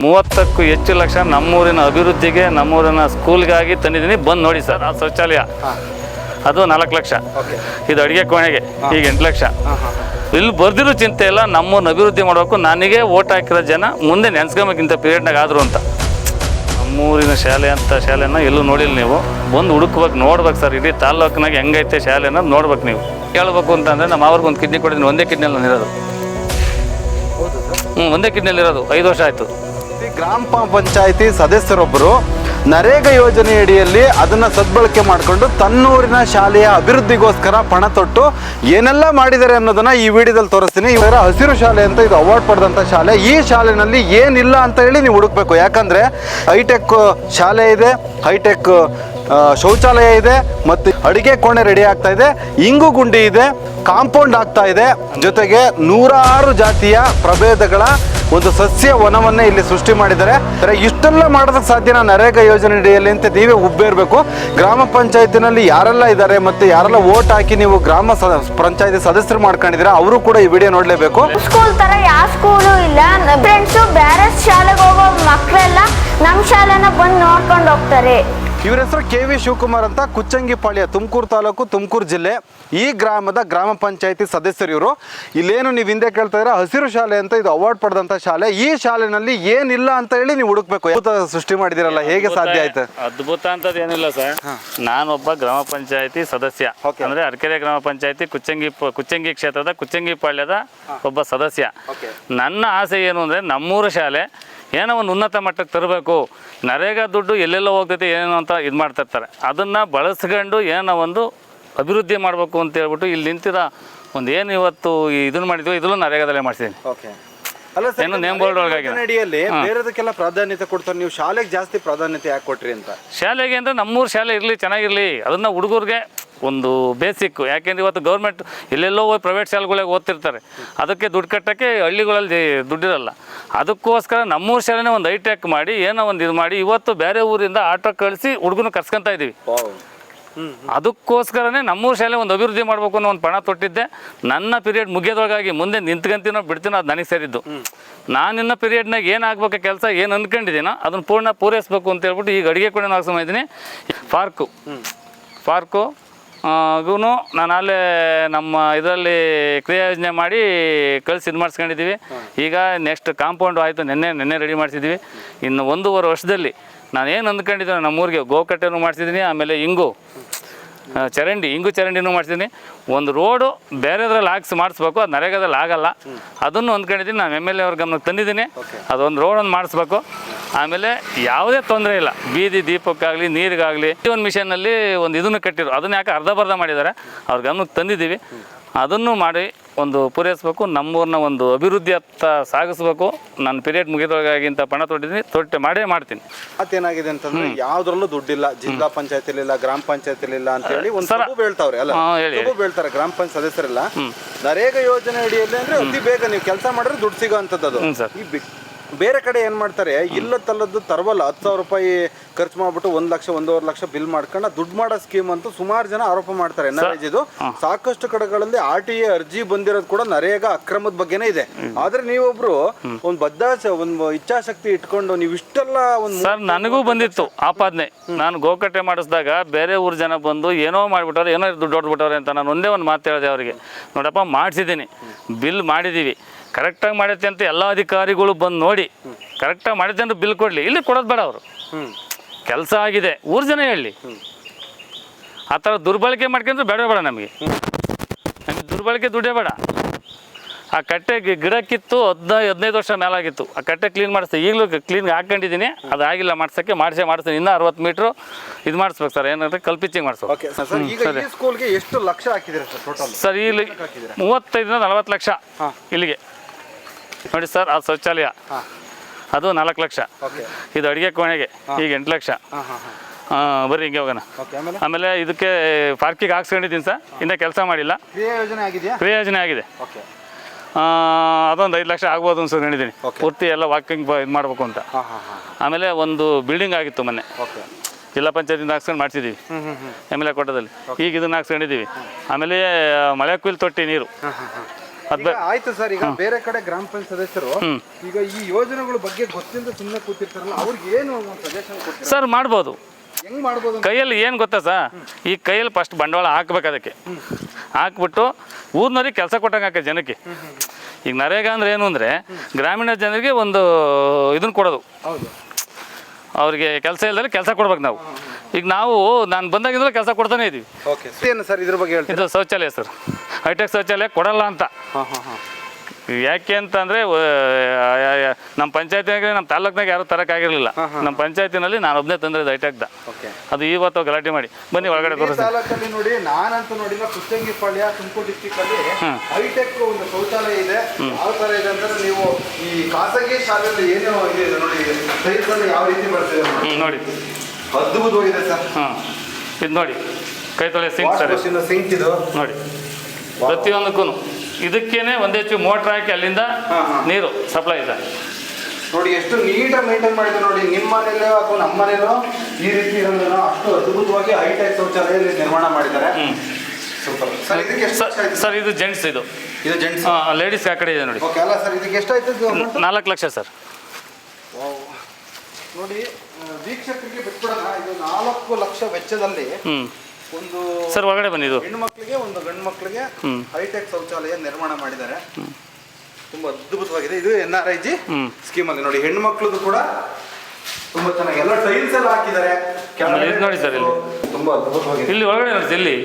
30ಕ್ಕೂ ಹೆಚ್ಚು ಲಕ್ಷ ನಮ್ಮೂರಿನ ಅಭಿವೃದ್ಧಿಗೆ, ನಮ್ಮೂರಿನ ಸ್ಕೂಲ್ಗಾಗಿ ತಂದಿದ್ದೀನಿ. ಬಂದು ನೋಡಿ ಸರ್. ಆ ಶೌಚಾಲಯ ಅದು 4 ಲಕ್ಷ. ಇದು ಅಡುಗೆ ಕೋಣೆಗೆ ಈಗ 8 ಲಕ್ಷ. ಇಲ್ಲಿ ಬರ್ದಿರೋ ಚಿಂತೆ ಇಲ್ಲ, ನಮ್ಮೂರನ್ನ ಅಭಿವೃದ್ಧಿ ಮಾಡಬೇಕು. ನನಗೆ ಓಟ್ ಹಾಕಿರೋ ಜನ ಮುಂದೆ ನೆನೆಸ್ಕೊಬೇಕಿಂತ ಪೀರಿಯಡ್ನಾಗ ಆದರು ಅಂತ. ನಮ್ಮೂರಿನ ಶಾಲೆನ ಎಲ್ಲೂ ನೋಡಿಲ್ಲ ನೀವು. ಬಂದು ಹುಡುಕ್ಬೇಕು, ನೋಡ್ಬೇಕು ಸರ್. ಇಡೀ ತಾಲ್ಲೂಕಿನಾಗ ಹೆಂಗೈತೆ ಶಾಲೆ ಅನ್ನೋದು ನೋಡ್ಬೇಕು ನೀವು. ಕೇಳಬೇಕು ಅಂತಂದರೆ ನಮ್ಮ ಅವ್ರಿಗೆ ಒಂದು ಕಿಡ್ನಿ ಕೊಟ್ಟಿದ್ದೀನಿ. ಒಂದೇ ಕಿಡ್ನಿಯಲ್ಲಿ ನಾನು ಇರೋದು. ಒಂದೇ ಕಿಡ್ನಿಯಲ್ಲಿ ಇರೋದು 5 ವರ್ಷ ಆಯಿತು. ಗ್ರಾಮ ಪಂಚಾಯಿತಿ ಸದಸ್ಯರೊಬ್ಬರು ನರೇಗಾ ಯೋಜನೆ ಅಡಿಯಲ್ಲಿ ಅದನ್ನು ಸದ್ಬಳಕೆ ಮಾಡಿಕೊಂಡು ತನ್ನೂರಿನ ಶಾಲೆಯ ಅಭಿವೃದ್ಧಿಗೋಸ್ಕರ ಪಣ ತೊಟ್ಟು ಏನೆಲ್ಲ ಮಾಡಿದ್ದಾರೆ ಅನ್ನೋದನ್ನ ಈ ವಿಡಿಯೋದಲ್ಲಿ ತೋರಿಸ್ತೀನಿ. ಇವರ ಹಸಿರು ಶಾಲೆ ಅಂತ ಇದು ಅವಾರ್ಡ್ ಪಡೆದಂಥ ಶಾಲೆ. ಈ ಶಾಲೆಯಲ್ಲಿ ಏನಿಲ್ಲ ಅಂತ ಹೇಳಿ ನೀವು ಹುಡುಕ್ಬೇಕು. ಯಾಕಂದರೆ ಹೈಟೆಕ್ ಶಾಲೆ ಇದೆ, ಹೈಟೆಕ್ ಶೌಚಾಲಯ ಇದೆ, ಮತ್ತು ಅಡಿಗೆ ಕೋಣೆ ರೆಡಿ ಆಗ್ತಾ ಇದೆ, ಇಂಗು ಗುಂಡಿ ಇದೆ, ಕಾಂಪೌಂಡ್ ಆಗ್ತಾ ಇದೆ, ಜೊತೆಗೆ 106 ಜಾತಿಯ ಪ್ರಭೇದಗಳ ಒಂದು ಸಸ್ಯ ವನವನ್ನೇ ಇಲ್ಲಿ ಸೃಷ್ಟಿ ಮಾಡಿದ್ದಾರೆ. ಇಷ್ಟೆಲ್ಲ ಮಾಡೋದಕ್ಕೆ ಸಾಧ್ಯನಾ ನರೇಗಾ ಯೋಜನೆ ಅಡಿಯಲ್ಲಿ ಅಂತ ನೀವೇ ಉಬ್ಬೇರ್ಬೇಕು. ಗ್ರಾಮ ಪಂಚಾಯತಿನಲ್ಲಿ ಯಾರೆಲ್ಲ ಇದ್ದಾರೆ ಮತ್ತು ಯಾರೆಲ್ಲ ವೋಟ್ ಹಾಕಿ ನೀವು ಗ್ರಾಮ ಪಂಚಾಯತಿ ಸದಸ್ಯರು ಮಾಡ್ಕೊಂಡಿದ್ದೀರಾ ಅವರು ಕೂಡ ಈ ವಿಡಿಯೋ ನೋಡಲೇಬೇಕು. ಸ್ಕೂಲ್ ತರ ಯಾವ ಸ್ಕೂಲು ಇಲ್ಲ. ಫ್ರೆಂಡ್ಸು ಬೇರೆ ಶಾಲೆಗೆ ಹೋಗೋ ಮಕ್ಕಳೆಲ್ಲ ನಮ್ಮ ಶಾಲೆನ ಬಂದು ನೋಡ್ಕೊಂಡು ಹೋಗ್ತಾರೆ. ಇವರ ಹೆಸರು KV ಶಿವಕುಮಾರ್ ಅಂತ, ಕುಚ್ಚಂಗಿಪಾಳ್ಯ, ತುಮಕೂರು ತಾಲೂಕು, ತುಮಕೂರು ಜಿಲ್ಲೆ. ಈ ಗ್ರಾಮದ ಗ್ರಾಮ ಪಂಚಾಯತಿ ಸದಸ್ಯರು ಇವರು. ಇಲ್ಲೇನು ನೀವು ಹಿಂದೆ ಕೇಳ್ತಾ ಇದ್ರೆ ಹಸಿರು ಶಾಲೆ ಅಂತ ಇದು ಅವಾರ್ಡ್ ಪಡೆದಂಥ ಶಾಲೆ. ಈ ಶಾಲೆನಲ್ಲಿ ಏನಿಲ್ಲ ಅಂತ ಹೇಳಿ ನೀವು ಹುಡುಕ್ಬೇಕು. ಸೃಷ್ಟಿ ಮಾಡಿದಿರಲ್ಲ, ಹೇಗೆ ಸಾಧ್ಯ ಆಯ್ತು? ಅದ್ಭುತ ಅಂತದ್ದು ಏನಿಲ್ಲ ಸರ್. ನಾನೊಬ್ಬ ಗ್ರಾಮ ಪಂಚಾಯತಿ ಸದಸ್ಯ, ಅಂದ್ರೆ ಅರಕೆರೆ ಗ್ರಾಮ ಪಂಚಾಯತಿ ಕುಚ್ಚಂಗಿ ಕ್ಷೇತ್ರದ ಕುಚ್ಚಂಗಿಪಾಳ್ಯದ ಒಬ್ಬ ಸದಸ್ಯ. ನನ್ನ ಆಸೆ ಏನು ಅಂದರೆ ನಮ್ಮೂರ ಶಾಲೆ ಏನೋ ಒಂದು ಉನ್ನತ ಮಟ್ಟಕ್ಕೆ ತರಬೇಕು. ನರೇಗಾ ದುಡ್ಡು ಎಲ್ಲೆಲ್ಲೋ ಹೋಗ್ತೈತೆ ಏನೋ ಅಂತ ಇದು ಮಾಡ್ತಾ ಇರ್ತಾರೆ. ಅದನ್ನು ಬಳಸ್ಕೊಂಡು ಏನೋ ಒಂದು ಅಭಿವೃದ್ಧಿ ಮಾಡಬೇಕು ಅಂತ ಹೇಳ್ಬಿಟ್ಟು ಇಲ್ಲಿ ನಿಂತಿರೋ ಒಂದು ಏನು ಇವತ್ತು ಇದನ್ನು ಮಾಡಿದ್ವಿ, ಇದನ್ನು ನರೇಗಾದಲ್ಲೇ ಮಾಡಿಸಿದ್ದೀನಿ. ಏನು ನೇಮ್ ಬೋರ್ಡ್ ಒಳಗಾಗಿ ಬೇರೆದಕ್ಕೆಲ್ಲ ಪ್ರಾಧಾನ್ಯತೆ ಕೊಡ್ತಾರೆ, ನೀವು ಶಾಲೆಗೆ ಜಾಸ್ತಿ ಪ್ರಾಧಾನ್ಯತೆ ಯಾಕೆ ಕೊಟ್ರಿ ಅಂತ? ಶಾಲೆಗೆ ಅಂದರೆ ನಮ್ಮೂರು ಶಾಲೆ ಇರಲಿ, ಚೆನ್ನಾಗಿರಲಿ, ಅದನ್ನು ಹುಡುಗರಿಗೆ ಒಂದು ಬೇಸಿಕ್ಕು. ಯಾಕೆಂದರೆ ಇವತ್ತು ಗೌರ್ಮೆಂಟ್ ಎಲ್ಲೆಲ್ಲೋ ಹೋಗಿ ಪ್ರೈವೇಟ್ ಶಾಲೆಗಳಿಗೆ ಓದ್ತಿರ್ತಾರೆ. ಅದಕ್ಕೆ ದುಡ್ಡು ಕಟ್ಟೋಕ್ಕೆ ಹಳ್ಳಿಗಳಲ್ಲಿ ದುಡ್ಡಿರಲ್ಲ. ಅದಕ್ಕೋಸ್ಕರ ನಮ್ಮೂರು ಶಾಲೆನೇ ಒಂದು ಹೈಟೆಕ್ ಮಾಡಿ ಏನೋ ಒಂದು ಇದು ಮಾಡಿ ಇವತ್ತು ಬೇರೆ ಊರಿಂದ ಆಟೋ ಕಳಿಸಿ ಹುಡುಗನ ಕರ್ಸ್ಕೊತಾ ಇದ್ದೀವಿ. ಅದಕ್ಕೋಸ್ಕರನೇ ನಮ್ಮೂರು ಶಾಲೆ ಒಂದು ಅಭಿವೃದ್ಧಿ ಮಾಡಬೇಕು ಅನ್ನೋ ಒಂದು ಪಣ ತೊಟ್ಟಿದ್ದೆ. ನನ್ನ ಪೀರಿಯಡ್ ಮುಗಿಯೋದ್ರೊಳಗಾಗಿ ಮುಂದೆ ನಿಂತ್ಕೊಂತೀನೋ ಬಿಡ್ತೀನೋ ಅದು ನನಗೆ ಸೇರಿದ್ದು. ನಾನಿನ್ನ ಪೀರಿಯಡ್ನಾಗ ಏನಾಗಬೇಕು ಕೆಲಸ ಏನು ಅಂದ್ಕೊಂಡಿದ್ದೀನೋ ಅದನ್ನು ಪೂರೈಸಬೇಕು ಅಂತ ಹೇಳ್ಬಿಟ್ಟು ಈಗ ಅಡುಗೆ ಕೂಡ ಹಾಕ್ಸ್ತಾ ಇದ್ದೀನಿ. ಪಾರ್ಕು ನಾನು ಅಲ್ಲೇ ನಮ್ಮ ಇದರಲ್ಲಿ ಕ್ರಿಯಾ ಯೋಜನೆ ಮಾಡಿ ಕಳಿಸಿ ಇದು ಮಾಡಿಸ್ಕೊಂಡಿದ್ದೀವಿ. ಈಗ ನೆಕ್ಸ್ಟ್ ಕಾಂಪೌಂಡು ಆಯಿತು, ನೆನ್ನೆ ರೆಡಿ ಮಾಡಿಸಿದ್ವಿ. ಇನ್ನು 1.5 ವರ್ಷದಲ್ಲಿ ನಾನು ಏನು ಅಂದ್ಕೊಂಡಿದ್ದೀನಿ ನಮ್ಮೂರಿಗೆ ಗೋಕಟ್ಟೆನೂ ಮಾಡಿಸಿದ್ದೀನಿ, ಆಮೇಲೆ ಇಂಗು ಚರಂಡಿನೂ ಮಾಡಿಸಿದ್ದೀನಿ. ಒಂದು ರೋಡು ಬೇರೆದ್ರಲ್ಲಿ ಮಾಡಿಸ್ಬೇಕು, ಅದು ನರೇಗಾದಲ್ಲಿ ಆಗಲ್ಲ. ಅದನ್ನು ಅಂದ್ಕೊಂಡಿದ್ದೀನಿ. ನಾನು MLA ಅವ್ರ ಗಮನಕ್ಕೆ ತಂದಿದ್ದೀನಿ. ಅದೊಂದು ರೋಡನ್ನು ಮಾಡಿಸ್ಬೇಕು. ಆಮೇಲೆ ಯಾವುದೇ ತೊಂದರೆ ಇಲ್ಲ, ಬೀದಿ ದೀಪಕ್ಕಾಗಲಿ ನೀರಿಗಾಗಲಿ. ಒಂದು ಮಿಷನ್ನಲ್ಲಿ ಒಂದು ಇದನ್ನು ಕಟ್ಟಿರು, ಅದನ್ನು ಯಾಕೆ ಅರ್ಧ ಮಾಡಿದ್ದಾರೆ, ಅವ್ರ ಗಮನಕ್ಕೆ ತಂದಿದ್ದೀವಿ. ಅದನ್ನು ಮಾಡಿ ಒಂದು ಪೂರೈಸಬೇಕು, ನಮ್ಮೂರನ್ನ ಒಂದು ಅಭಿವೃದ್ಧಿ ಹತ್ತ ಸಾಗಿಸ್ಬೇಕು. ನನ್ನ ಪೀರಿಯಡ್ ಮುಗಿದೊಳಗಾಗಿಂತ ಪಣ ತೊಟ್ಟೆ ಮಾಡ್ತೀನಿ. ಮತ್ತೇನಾಗಿದೆ ಅಂತಂದ್ರೆ ಯಾವ್ದ್ರಲ್ಲೂ ದುಡ್ಡಿಲ್ಲ, ಜಿಲ್ಲಾ ಪಂಚಾಯತಿಲಿಲ್ಲ, ಗ್ರಾಮ ಪಂಚಾಯತಿಲಿಲ್ಲ ಅಂತ ಹೇಳಿ ಒಂದು ಸಬು ಬೀಳ್ತಾವ್ರೆ. ಅಲ್ಲ ಸಬು ಬೀಳ್ತಾರೆ ಗ್ರಾಮ ಪಂಚಾಯತ್ ಸದಸ್ಯರೆಲ್ಲ. ನರೇಗಾ ಯೋಜನೆ ಅಡಿಯಲ್ಲಿ ಅಂದ್ರೆ ಅತಿ ಬೇಗ ನೀವು ಕೆಲಸ ಮಾಡಿದ್ರೆ ದುಡ್ಡು ಸಿಗೋ ಅಂತದ್ದು. ಈ ಬೇರೆ ಕಡೆ ಏನ್ ಮಾಡ್ತಾರೆ, ಇಲ್ಲತ್ತಲ್ಲದ್ದು ತರವಲ್ಲ, 10,000 ರೂಪಾಯಿ ಖರ್ಚು ಮಾಡ್ಬಿಟ್ಟು 1 ಲಕ್ಷ 1.5 ಲಕ್ಷ ಬಿಲ್ ಮಾಡ್ಕೊಂಡು ದುಡ್ಡು ಮಾಡೋ ಸ್ಕೀಮ್ ಅಂತೂ ಸುಮಾರು ಜನ ಆರೋಪ ಮಾಡ್ತಾರೆ. ಇದು ಸಾಕಷ್ಟು ಕಡೆಗಳಲ್ಲಿ RTA ಅರ್ಜಿ ಬಂದಿರೋದು ಕೂಡ ನರೇಗಾ ಅಕ್ರಮದ ಬಗ್ಗೆನೇ ಇದೆ. ಆದ್ರೆ ನೀವೊಬ್ರು ಒಂದು ಇಚ್ಛಾಶಕ್ತಿ ಇಟ್ಕೊಂಡು ನೀವು ಇಷ್ಟೆಲ್ಲ ಸರ್, ನನಗೂ ಬಂದಿತ್ತು ಆಪಾದನೆ. ನಾನು ಗೋಕಟ್ಟೆ ಮಾಡಿಸಿದಾಗ ಬೇರೆ ಊರು ಜನ ಬಂದು ಏನೋ ಮಾಡಿಬಿಟ್ಟವ್ರೆ, ಏನೋ ದುಡ್ಡು ಹೊಡ್ಬಿಟ್ಟವ್ರೆ ಅಂತ ನಾನು ಒಂದೇ ಒಂದು ಮಾತು ಹೇಳಿದೆ ಅವರಿಗೆ. ನೋಡಪ್ಪ, ಮಾಡಿಸಿದ್ದೀನಿ, ಬಿಲ್ ಮಾಡಿದ್ದೀವಿ, ಕರೆಕ್ಟಾಗಿ ಮಾಡೈತೆ ಅಂತ ಎಲ್ಲ ಅಧಿಕಾರಿಗಳು ಬಂದು ನೋಡಿ ಕರೆಕ್ಟಾಗಿ ಮಾಡೈತೆ ಅಂತ ಬಿಲ್ ಕೊಡಲಿ. ಇಲ್ಲಿ ಕೊಡೋದು ಬೇಡ, ಅವರು ಕೆಲಸ ಆಗಿದೆ ಊರು ಜನ ಹೇಳಿ. ಆ ಥರ ದುರ್ಬಳಕೆ ಮಾಡ್ಕೊಂಡ್ರೆ ಬೇಡ ನಮಗೆ ದುರ್ಬಳಕೆ ದುಡ್ಡೇ ಬೇಡ. ಆ ಕಟ್ಟೆ ಗಿಡ ಕಿತ್ತು 15 ವರ್ಷ ಮೇಲಾಗಿತ್ತು. ಆ ಕಟ್ಟೆ ಕ್ಲೀನ್ ಮಾಡಿಸ್ತೀನಿ, ಈಗಲೂ ಕ್ಲೀನ್ಗೆ ಹಾಕೊಂಡಿದ್ದೀನಿ. ಅದಾಗಿಲ್ಲ ಮಾಡ್ಸೋಕ್ಕೆ ಮಾಡಿಸ್ತೀನಿ. ಇನ್ನೂ 60 ಮೀಟ್ರು ಇದು ಮಾಡಿಸ್ಬೇಕು ಸರ್, ಏನಂದರೆ ಕಲ್ಪಿಚಿಂಗ್ ಮಾಡಿಸ್ಬೇಕು. ಎಷ್ಟು ಲಕ್ಷ ಹಾಕಿದ್ದೀರಾ ಸರ್? ಇಲ್ಲಿ 35 40 ಲಕ್ಷ ಇಲ್ಲಿಗೆ ನೋಡಿ ಸರ್. ಅದು ಶೌಚಾಲಯ ಅದು 4 ಲಕ್ಷ. ಇದು ಅಡುಗೆ ಕೋಣೆಗೆ ಈಗ 8 ಲಕ್ಷ. ಬರ್ರಿ ಹಿಂಗೆ ಹೋಗೋಣ. ಆಮೇಲೆ ಇದಕ್ಕೆ ಪಾರ್ಕಿಗೆ ಹಾಕ್ಸ್ಕೊಂಡಿದ್ದೀನಿ ಸರ್, ಇನ್ನೂ ಕೆಲಸ ಮಾಡಿಲ್ಲ. ಕ್ರಿಯಾ ಯೋಜನೆ ಆಗಿದೆ. ಅದೊಂದು 5 ಲಕ್ಷ ಆಗ್ಬೋದು ಸರ್ ಹೇಳಿದ್ದೀನಿ. ಪೂರ್ತಿ ಎಲ್ಲ ವಾಕಿಂಗ್ ಇದು ಮಾಡಬೇಕು ಅಂತ. ಆಮೇಲೆ ಒಂದು ಬಿಲ್ಡಿಂಗ್ ಆಗಿತ್ತು ಮೊನ್ನೆ, ಜಿಲ್ಲಾ ಪಂಚಾಯತಿಂದ ಹಾಕ್ಸ್ಕೊಂಡು ಮಾಡಿಸಿದ್ದೀವಿ MLA ಕೋಟದಲ್ಲಿ. ಈಗ ಇದನ್ನು ಹಾಕ್ಸ್ಕೊಂಡಿದ್ದೀವಿ. ಆಮೇಲೆ ಮಳೆ ಕುಯ್ಲು ತೊಟ್ಟಿ ನೀರು ಈಗ ಆಯ್ತು ಸರ್, ಈಗ ಬೇರೆ ಕಡೆ ಗ್ರಾಮ ಪಂಚಾಯತ್ ಸದಸ್ಯರು ಈಗ ಈ ಯೋಜನೆಗಳ ಬಗ್ಗೆ ಗೊತ್ತಿಲ್ಲದೆ ಸುಮ್ಮನೆ ಕೂತಿರ್ತಾರಲ್ಲ, ಅವ್ರಿಗೆ ಏನು ಸಜೆಷನ್ ಕೊಡ್ತೀರಾ? ಸರ್ ಮಾಡ್ಬೋದು. ಹೆಂಗ್ ಮಾಡ್ಬೋದು? ಕೈಯಲ್ಲಿ ಏನು ಗೊತ್ತಾ ಸರ್, ಈ ಕೈಯಲ್ಲಿ ಫಸ್ಟ್ ಬಂಡವಾಳ ಹಾಕ್ಬೇಕು, ಅದಕ್ಕೆ ಹಾಕ್ಬಿಟ್ಟು ಊರಿನವ್ರಿಗೆ ಕೆಲಸ ಕೊಟ್ಟಂಗೆ ಹಾಕ ಜನಕ್ಕೆ. ಈಗ ನರೇಗಾ ಅಂದ್ರೆ ಏನು ಅಂದರೆ ಗ್ರಾಮೀಣ ಜನರಿಗೆ ಒಂದು ಇದನ್ನು ಕೊಡೋದು, ಹೌದು, ಅವ್ರಿಗೆ ಕೆಲಸ ಇಲ್ಲದ್ರೆ ಕೆಲಸ ಕೊಡ್ಬೇಕು ನಾವು. ಈಗ ನಾವು ನಾನು ಬಂದಾಗಿಂದ್ರೆ ಕೆಲಸ ಕೊಡ್ತಾನೆ ಇದ್ದೀವಿ. ಓಕೆ, ಏನು ಸರ್ ಇದ್ರ ಬಗ್ಗೆ ಹೇಳ್ತೀವಿ? ಇದು ಶೌಚಾಲಯ ಸರ್, ಹೈಟೆಕ್ ಶೌಚಾಲಯ ಕೊಡಲ್ಲ ಅಂತ. ಯಾಕೆ ಅಂತಂದರೆ ನಮ್ಮ ಪಂಚಾಯತಿನಾಗ ನಮ್ಮ ತಾಲೂಕಿನಾಗ ಯಾರು ತರೋಕ್ಕಾಗಿರಲಿಲ್ಲ. ನಮ್ಮ ಪಂಚಾಯತಿನಲ್ಲಿ ನಾನು ಒಬ್ಬನೇ ತಂದಿದ್ದು ಹೈಟೆಕ್ದ. ಅದು ಇವತ್ತು ಗಲಾಟೆ ಮಾಡಿ ಬನ್ನಿ ಒಳಗಡೆ ತೋರಿಸಿ. ತಾಲೂಕಲ್ಲಿ ನೋಡಿ, ನಾನಂತೂ ನೋಡಿಲ್ಲ, ಕುಚ್ಚಂಗಿಪಾಳ್ಯ ತುಮಕೂರು ಡಿಸ್ಟಿಕ್ ಅಲ್ಲಿ ಹೈಟೆಕ್ ಒಂದು ಶೌಚಾಲಯ ಇದೆ. ಯಾವ ಥರ ಇದೆ ಅಂದ್ರೆ, ನೀವು ಈ ಖಾಸಗಿ ಶಾಲೆಯಲ್ಲಿ ಏನೋ ಇದೆ ನೋಡಿ, ಸೈನ್ಸಲ್ಲಿ ಯಾವ ರೀತಿ ಬರ್ತದೆ ನೋಡಿ, ಅದ್ಭುತವಾಗಿದೆ ಸರ್. ಇದು ನೋಡಿ, ಕೈ ತೊಳೆ ಸಿಂಕ್ ಸರ್, ಸಿಂಕ್ ಇದು ನೋಡಿ. ಪ್ರತಿಯೊಂದಕ್ಕೂ ಇದಕ್ಕೇನೆ ಒಂದೇ ಮೋಟ್ರ್ ಹಾಕಿ ಅಲ್ಲಿಂದ ನೀರು ಸಪ್ಲೈ ಇದೆ. ನೋಡಿ ಎಷ್ಟು ನೀಟಾಗಿ ಮೇಂಟೈನ್ ಮಾಡಿದ್ರು ನೋಡಿ. ನಿಮ್ಮ ಮನೇಲೋ ಅಥವಾ ನಮ್ಮ ಮನೇಲೋ ಈ ರೀತಿ ಇರೋದನ್ನ ಅಷ್ಟು ಅದ್ಭುತವಾಗಿ ಹೈಟೆಕ್ ಶೌಚಾಲಯ ನಿರ್ಮಾಣ ಮಾಡಿದ್ದಾರೆ. Super sir. ಇದಕ್ಕೆ ಎಷ್ಟು ಸರ್? ಇದು ಜೆಂಟ್ಸ್, ಇದು ಜೆಂಟ್ಸ್. ಲೇಡೀಸ್ ಆ ಕಡೆ ಇದೆ ನೋಡಿ. ಓಕೆ, ಅಲ್ಲ ಸರ್, ಇದಕ್ಕೆ ಎಷ್ಟಾಯ್ತು? 4 ಲಕ್ಷ ಸರ್. ನೋಡಿ ವೀಕ್ಷಕರಿಗೆ ಬಿಟ್ಬಿಡೋಣ, ಇದು 4 ಲಕ್ಷ ವೆಚ್ಚದಲ್ಲಿ ಒಂದು ಸರ್ ಒಳಗಡೆ ಬನ್ನಿ. ಇದು ಹೆಣ್ಣು ಮಕ್ಕಳಿಗೆ ಒಂದು ಗಂಡು ಮಕ್ಕಳಿಗೆ ಹೈಟೆಕ್ ಶೌಚಾಲಯ ನಿರ್ಮಾಣ ಮಾಡಿದ್ದಾರೆ. ತುಂಬಾ ಅದ್ಭುತವಾಗಿದೆ. ಇದು NRIG ಸ್ಕೀಮ್ ಅಲ್ಲಿ ನೋಡಿ, ಹೆಣ್ಣು ಮಕ್ಕಳದು ಕೂಡ ತುಂಬಾ ಚೆನ್ನಾಗಿ ಎಲ್ಲ ಟೈಲ್ಸ್ ಎಲ್ಲ ಹಾಕಿದ್ದಾರೆ. ನೋಡಿ ಸರ್, ಇಲ್ಲಿ ತುಂಬಾ ಅದ್ಭುತವಾಗಿದೆ. ಇಲ್ಲಿ ಒಳಗಡೆ ನೋಡಿ, ಇಲ್ಲಿ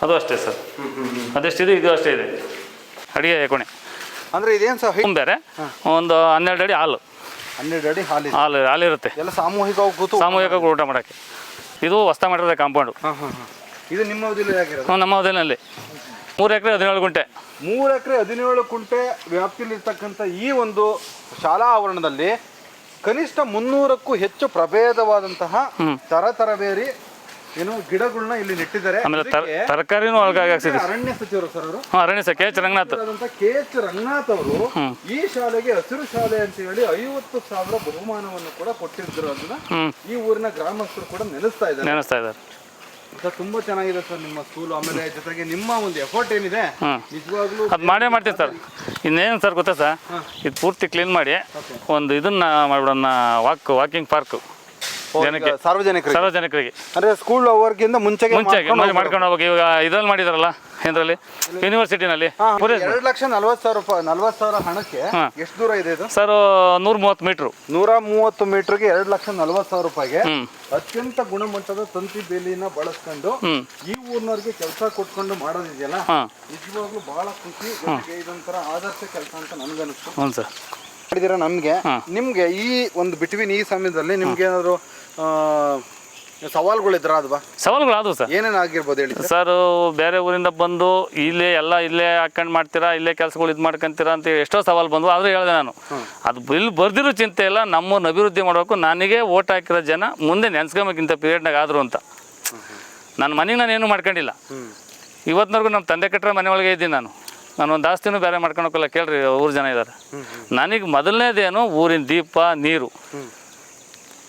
ಅದು ಅಷ್ಟೇ ಸರ್, ಅದೆಷ್ಟಿದೆ, ಇದು ಅಷ್ಟೇ ಇದೆ. ಅಡಿಗೆ ಕೋಣೆ ಅಂದ್ರೆ ಇದೇನು ಸರ್ ಬೇರೆ, ಒಂದು 12 ಅಡಿ ಹಾಲು, 12 ಅಡಿ ಹಾಲಿರುತ್ತೆ. ಎಲ್ಲ ಸಾಮೂಹಿಕ ಊಟ ಮಾಡೋಕ್ಕೆ. ಇದು ಹೊಸ ಮಾಡಿರೋದೆ ಕಾಂಪೌಂಡು. ಇದು ನಿಮ್ಮ ಅವಧಿಯಲ್ಲಿ ನಮ್ಮ ಅವಧಿಯಲ್ಲಿ 3 ಎಕರೆ 17 ಗುಂಟೆ. 3 ಎಕರೆ 17 ಗುಂಟೆ ವ್ಯಾಪ್ತಿಯಲ್ಲಿರ್ತಕ್ಕಂಥ ಈ ಒಂದು ಶಾಲಾ ಆವರಣದಲ್ಲಿ ಕನಿಷ್ಠ 300ಕ್ಕೂ ಹೆಚ್ಚು ಪ್ರಭೇದವಾದಂತಹ ತರಬೇರಿ ಗಿಡಗಳನ್ನ ಇಲ್ಲಿ ನೆಟ್ಟಿದ್ದಾರೆ. ಆಮೇಲೆ ತರಕಾರಿನೂ ಒಳಗಾಗಿ ಅರಣ್ಯ ಸಚಿವರು ಸರ್ ಅವರು. ಅರಣ್ಯ ಸಚಿವ KH ರಂಗನಾಥ್. KH ರಂಗನಾಥ್ ಅವರು ಈ ಶಾಲೆಗೆ ಹಸಿರು ಶಾಲೆ ಅಂತ ಹೇಳಿ 50,000 ಬಹುಮಾನವನ್ನು ಕೂಡ ಕೊಟ್ಟಿದ್ರು. ಅದನ್ನ ಈ ಊರಿನ ಗ್ರಾಮಸ್ಥರು ಕೂಡ ನೆನೆಸ್ತಾ ಇದ್ದಾರೆ. ತುಂಬಾ ಚೆನ್ನಾಗಿದೆ ಸರ್ ನಿಮ್ಮ ಸ್ಕೂಲ್. ಆಮೇಲೆ ಜೊತೆಗೆ ನಿಮ್ಮ ಒಂದು ಎಫರ್ಟ್ ಏನಿದೆ ನಿಜವಾಗ್ಲೂ ಅದು ಮಾಡ್ತೀವಿ ಸರ್. ಇನ್ನೇನು ಸರ್ ಗೊತ್ತಾ ಸರ್, ಇದು ಪೂರ್ತಿ ಕ್ಲೀನ್ ಮಾಡಿ ಒಂದು ಇದನ್ನ ಮಾಡ್ಬಿಡೋಣ, ವಾಕಿಂಗ್ ಪಾರ್ಕ್ ಜನಕ್ಕೆ, ಸಾರ್ವಜನಿಕರಿಗೆ. ಅಂದ್ರೆ ಸ್ಕೂಲ್ ಅವರ್ಗಿಂತ ಮುಂಚೆ ಮಾಡ್ಕೊಂಡು ಹೋಗಿ. ಇವಾಗ ಇದ್ರಲ್ಲಿ ಮಾಡಿದಾರಲ್ಲ, ಇದರಲ್ಲಿ ಯೂನಿವರ್ಸಿಟಿನಲ್ಲಿ 2,40,000 ಹಣಕ್ಕೆ ಎಷ್ಟು ದೂರ ಇದೆ ಇದು ಸರ್? 130 ಮೀಟ್ರು. 130 ಮೀಟರ್ಗೆ 2,40,000 ರೂಪಾಯಿಗೆ ಅತ್ಯಂತ ಗುಣಮಟ್ಟದ ತಂತಿ ಬೇಲಿನ ಬಳಸ್ಕೊಂಡು ಈ ಊರಿನವ್ರಿಗೆ ಕೆಲಸ ಕೊಟ್ಕೊಂಡು ಮಾಡೋದಿದೆಯಲ್ಲ, ನಿಜವಾಗ್ಲೂ ಬಹಳ ಖುಷಿ. ಇದೊಂಥರ ಆದರ್ಶ ಕೆಲಸ ಅಂತ ನನ್ಗನ್ನಿಸ್ತು. ಹ್ಞೂ ಸರ್. ಮಾಡಿದಿರ ನಿಮ್ಗೆ ಈ ಒಂದು ಬಿಟ್ವೀನ್ ಈ ಸಮಯದಲ್ಲಿ ನಿಮ್ಗೆ ಏನಾದ್ರು ಸವಾಲುಗಳಿದ್ರ? ಸವಾಲುಗಳು ಆದವು ಸರ್. ಏನೇನು ಆಗಿರ್ಬೋದು ಹೇಳಿ ಸರ್? ಬೇರೆ ಊರಿಂದ ಬಂದು ಇಲ್ಲೇ ಹಾಕೊಂಡು ಮಾಡ್ತೀರಾ, ಇಲ್ಲೇ ಕೆಲಸಗಳು ಇದು ಮಾಡ್ಕೊಂತೀರಾ ಅಂತ ಎಷ್ಟೋ ಸವಾಲು ಬಂದು. ಆದರೂ ಹೇಳಿದೆ ನಾನು, ಅದು ಇಲ್ಲಿ ಬರ್ದಿರೋ ಚಿಂತೆ ಇಲ್ಲ, ನಮ್ಮನ್ನು ಅಭಿವೃದ್ಧಿ ಮಾಡಬೇಕು. ನನಗೆ ಓಟ್ ಹಾಕಿರೋ ಜನ ಮುಂದೆ ನೆನ್ಸ್ಕೊಂಬೇಕಿಂತ ಪೀರಿಯಡ್ನಾಗ ಆದರು ಅಂತ. ನನ್ನ ಮನೆಗೆ ನಾನು ಏನೂ ಮಾಡ್ಕೊಂಡಿಲ್ಲ ಇವತ್ತಿನವರೆಗೂ. ನಮ್ಮ ತಂದೆ ಕಟ್ಟರೆ ಮನೆ ಒಳಗೆ ಇದ್ದೀನಿ ನಾನು. ಒಂದು ಆಸ್ತಿನೂ ಬೇರೆ ಮಾಡ್ಕೊಳಕ್ಕಿಲ್ಲ. ಕೇಳ್ರಿ, ಊರು ಜನ ಇದ್ದಾರೆ. ನನಗೆ ಮೊದಲನೇದೇನು ಊರಿನ ದೀಪ, ನೀರು.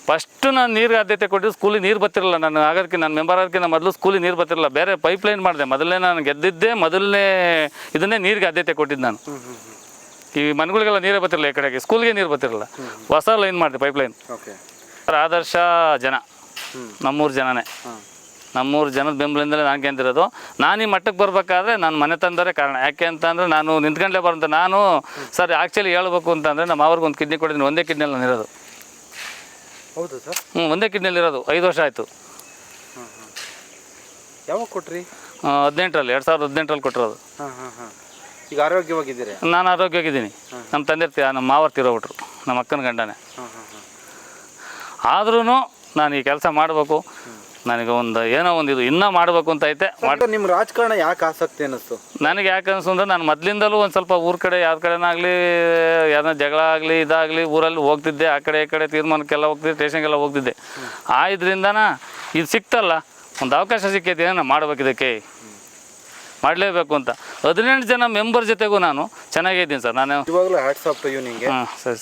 ಫಸ್ಟ್ ನಾನು ನೀರಿಗೆ ಆದ್ಯತೆ ಕೊಟ್ಟಿದ್ದು. ಸ್ಕೂಲಿಗೆ ನೀರು ಬರ್ತಿರಲಿಲ್ಲ. ನಾನು ಆಗೋದಕ್ಕೆ, ನಾನು ಮೆಂಬರ್ ಆಗೋದಕ್ಕಿಂತ ಮೊದಲು ಸ್ಕೂಲಿಗೆ ನೀರು ಬರ್ತಿರಲಿಲ್ಲ. ಬೇರೆ ಪೈಪ್ಲೈನ್ ಮಾಡಿದೆ ಮೊದಲನೇ. ನಾನು ಗೆದ್ದಿದ್ದೆ ಮೊದಲನೇ ಇದನ್ನೇ ನೀರಿಗೆ ಆದ್ಯತೆ ಕೊಟ್ಟಿದ್ದು ನಾನು. ಈ ಮನೆಗಳಿಗೆಲ್ಲ ನೀರೇ ಬರ್ತಿರಲಿಲ್ಲ, ಈ ಕಡೆಗೆ ಸ್ಕೂಲ್ಗೆ ನೀರು ಬರ್ತಿರಲಿಲ್ಲ. ಹೊಸ ಲೈನ್ ಮಾಡಿದೆ, ಪೈಪ್ಲೈನ್. ಆದರ್ಶ ಜನ ನಮ್ಮೂರು ಜನನೇ. ನಮ್ಮೂರು ಜನದ ಬೆಂಬಲಿಂದಲೇ ನಾನು ಗೆದ್ದಿರೋದು. ನಾನು ಈ ಮಟ್ಟಕ್ಕೆ ಬರ್ಬೇಕಾದ್ರೆ ನಾನು ಮನೆ ತಂದರೆ ಕಾರಣ. ಯಾಕೆ ಅಂತಂದರೆ ನಾನು ನಿಂತ್ಕೊಂಡ್ಲೇ ಬರಂತ. ನಾನು ಸರ್ ಆ್ಯಕ್ಚುಲಿ ಹೇಳ್ಬೇಕು ಅಂತಂದರೆ, ನಮ್ಮ ಅವ್ರಿಗೆ ಒಂದು ಕಿಡ್ನಿ ಕೊಟ್ಟಿದ್ದೀನಿ. ಒಂದೇ ಕಿಡ್ನಿಯಲ್ಲಿ ನಾನು ಇರೋದು. ಹೌದು ಸರ್? ಒಂದೇ ಕಿಡ್ನಿಯಲ್ಲಿ ಇರೋದು. 5 ವರ್ಷ ಆಯಿತು. ಯಾವಾಗ ಕೊಟ್ರಿ? 18ರಲ್ಲಿ, 2018ರಲ್ಲಿ ಕೊಟ್ಟಿರೋದು. ಈಗ ಆರೋಗ್ಯವಾಗಿದ್ದೀರಿ? ನಾನು ಆರೋಗ್ಯವಾಗಿದ್ದೀನಿ. ನಮ್ಮ ತಂದೆ ನಮ್ಮ ಮಾವರು ತೀರೋಗ್ಬಿಟ್ರು, ನಮ್ಮ ಅಕ್ಕನ ಗಂಡನೇ. ಆದ್ರೂ ನಾನು ಈ ಕೆಲಸ ಮಾಡಬೇಕು, ನನಗೆ ಏನೋ ಒಂದು ಇದು ಇನ್ನೂ ಮಾಡಬೇಕು ಅಂತ ಐತೆ. ನಿಮ್ಮ ರಾಜಕಾರಣ ಯಾಕೆ ಆಸಕ್ತಿ ಅನ್ನಿಸ್ತು? ನನಗೆ ಯಾಕೆ ಅನಿಸ್ತು ಅಂದರೆ, ನಾನು ಮೊದಲಿಂದಲೂ ಒಂದು ಸ್ವಲ್ಪ ಊರ ಕಡೆ ಯಾವ ಕಡೆನಾಗಲಿ ಯಾರನ್ನ ಜಗಳ ಆಗಲಿ ಇದಾಗಲಿ ಊರಲ್ಲಿ ಹೋಗ್ತಿದ್ದೆ. ಆ ಕಡೆ ಈ ಕಡೆ ತೀರ್ಮಾನಕ್ಕೆಲ್ಲ ಹೋಗ್ತಿದ್ದೆ, ಸ್ಟೇಷನ್ಗೆಲ್ಲ ಹೋಗ್ತಿದ್ದೆ. ಇದರಿಂದನ ಇದು ಸಿಕ್ತಲ್ಲ, ಒಂದು ಅವಕಾಶ ಸಿಕ್ಕೈತೆ, ನಾನು ಮಾಡ್ಬೇಕು, ಇದಕ್ಕೆ ಮಾಡಲೇಬೇಕು ಅಂತ. 18 ಜನ ಮೆಂಬರ್ ಜೊತೆಗೂ ನಾನು ಚೆನ್ನಾಗಿದ್ದೀನಿ ಸರ್. ನಾನು ಇವಾಗಲೂ ಹ್ಯಾಟ್ಸ್ ಆಫ್ ಟು ಯು ನಿಮಗೆ. ಹಾಂ ಸರಿ.